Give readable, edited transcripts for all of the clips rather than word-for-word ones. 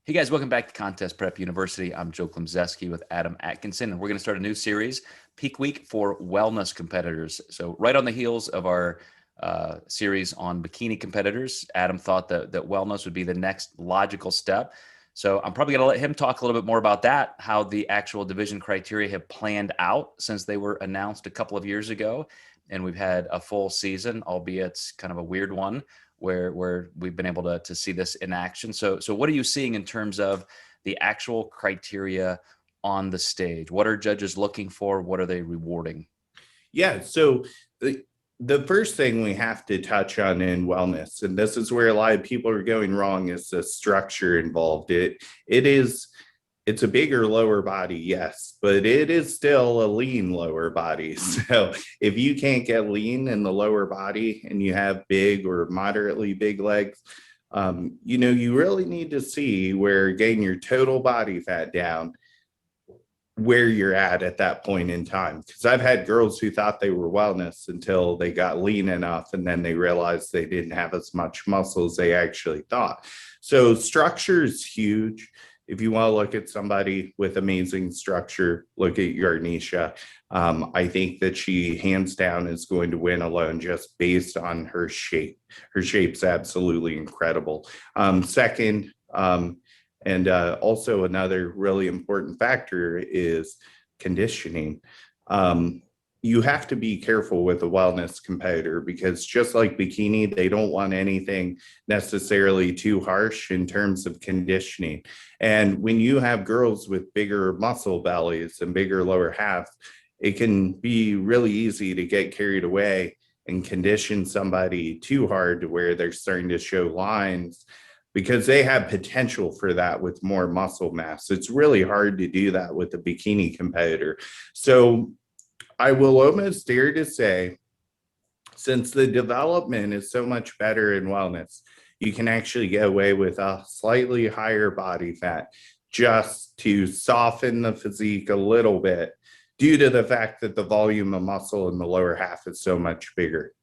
Hey guys, welcome back to Contest Prep University. I'm Joe Klemczewski with Adam Atkinson, and we're going to start a new series, Peak Week for Wellness Competitors. So right on the heels of our series on bikini competitors, Adam thought that wellness would be the next logical step. So I'm probably going to let him talk a little bit more about that, how the actual division criteria have planned out since they were announced a couple of years ago. And we've had a full season, albeit kind of a weird one, where we've been able to see this in action. So what are you seeing in terms of the actual criteria on the stage? What are judges looking for? What are they rewarding? Yeah, so the first thing we have to touch on in wellness, and this is where a lot of people are going wrong, is the structure involved. It's a bigger lower body, yes, but it is still a lean lower body. So if you can't get lean in the lower body and you have big or moderately big legs, you really need to see where getting your total body fat down, where you're at that point in time. Because I've had girls who thought they were wellness until they got lean enough, and then they realized they didn't have as much muscle as they actually thought. So structure is huge. If you want to look at somebody with amazing structure, look at Yarnisha. I think that she hands down is going to win alone just based on her shape. Her shape's absolutely incredible. Second, and also another really important factor is conditioning. You have to be careful with a wellness competitor because just like bikini, they don't want anything necessarily too harsh in terms of conditioning. And when you have girls with bigger muscle bellies and bigger lower half, it can be really easy to get carried away and condition somebody too hard to where they're starting to show lines because they have potential for that with more muscle mass. It's really hard to do that with a bikini competitor. So I will almost dare to say, since the development is so much better in wellness, you can actually get away with a slightly higher body fat just to soften the physique a little bit due to the fact that the volume of muscle in the lower half is so much bigger.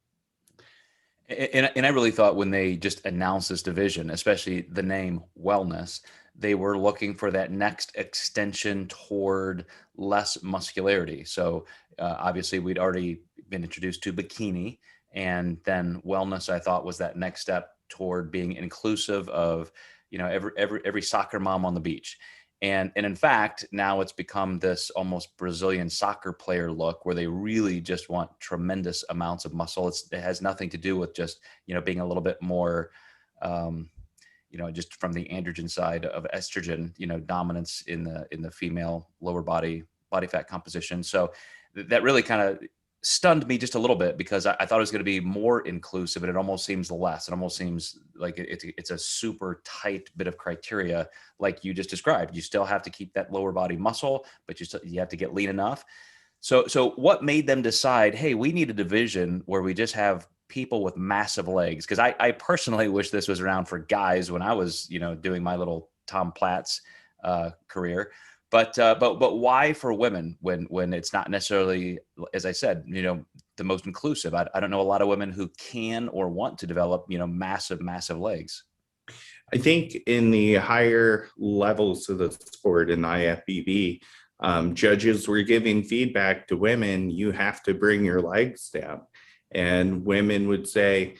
And I really thought when they just announced this division, especially the name wellness, they were looking for that next extension toward less muscularity. So obviously we'd already been introduced to bikini, and then wellness, I thought, was that next step toward being inclusive of, every soccer mom on the beach. And in fact, now it's become this almost Brazilian soccer player look where they really just want tremendous amounts of muscle. It has nothing to do with just, being a little bit more, just from the androgen side of estrogen, dominance in the female lower body fat composition. So that really kind of stunned me just a little bit because I thought it was going to be more inclusive, and it almost seems less. It almost seems like it's a super tight bit of criteria, like you just described. You still have to keep that lower body muscle, but you have to get lean enough. So what made them decide, hey, we need a division where we just have people with massive legs? Because I personally wish this was around for guys when I was, doing my little Tom Platz career. But why for women when it's not necessarily, as I said, the most inclusive? I don't know a lot of women who can or want to develop, massive legs. I think in the higher levels of the sport in IFBB, judges were giving feedback to women, you have to bring your legs down. And women would say,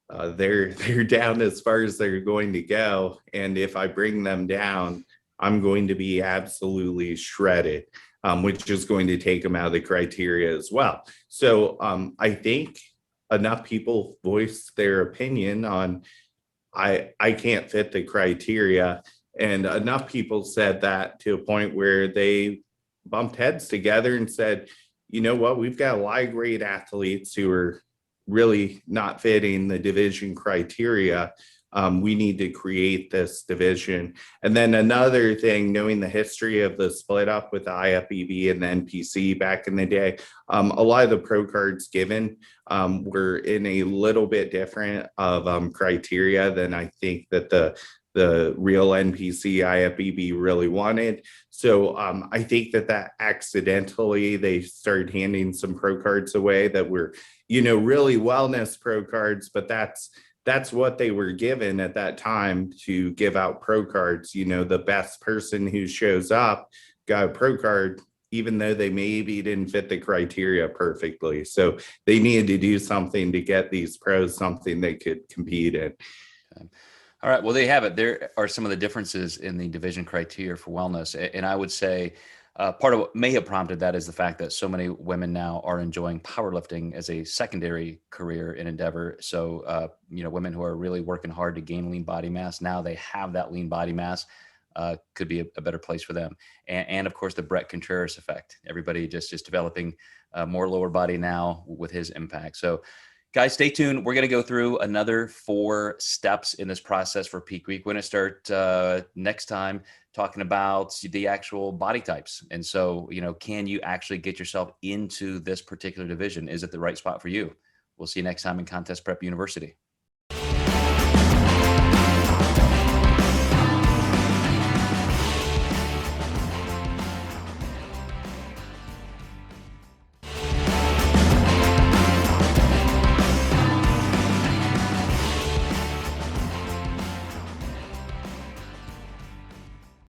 they're down as far as they're going to go. And if I bring them down, I'm going to be absolutely shredded, which is going to take them out of the criteria as well. So I think enough people voiced their opinion on, I can't fit the criteria. And enough people said that to a point where they bumped heads together and said, you know what, we've got a lot of great athletes who are really not fitting the division criteria. We need to create this division. And then another thing, knowing the history of the split up with the IFBB and the NPC back in the day, a lot of the pro cards given were in a little bit different of criteria than I think that the real NPC IFBB really wanted. So I think that accidentally they started handing some pro cards away that were, really wellness pro cards, but that's that's what they were given at that time to give out pro cards. The best person who shows up got a pro card, even though they maybe didn't fit the criteria perfectly. So they needed to do something to get these pros something they could compete in. Okay. All right. Well, there you have it. There are some of the differences in the division criteria for wellness. And I would say part of what may have prompted that is the fact that so many women now are enjoying powerlifting as a secondary career and endeavor. So, women who are really working hard to gain lean body mass, now they have that lean body mass, could be a better place for them. And of course, the Brett Contreras effect. Everybody just developing more lower body now with his impact. So, guys, stay tuned. We're going to go through another 4 steps in this process for peak week. We're going to start next time talking about the actual body types. And so, can you actually get yourself into this particular division? Is it the right spot for you? We'll see you next time in Contest Prep University.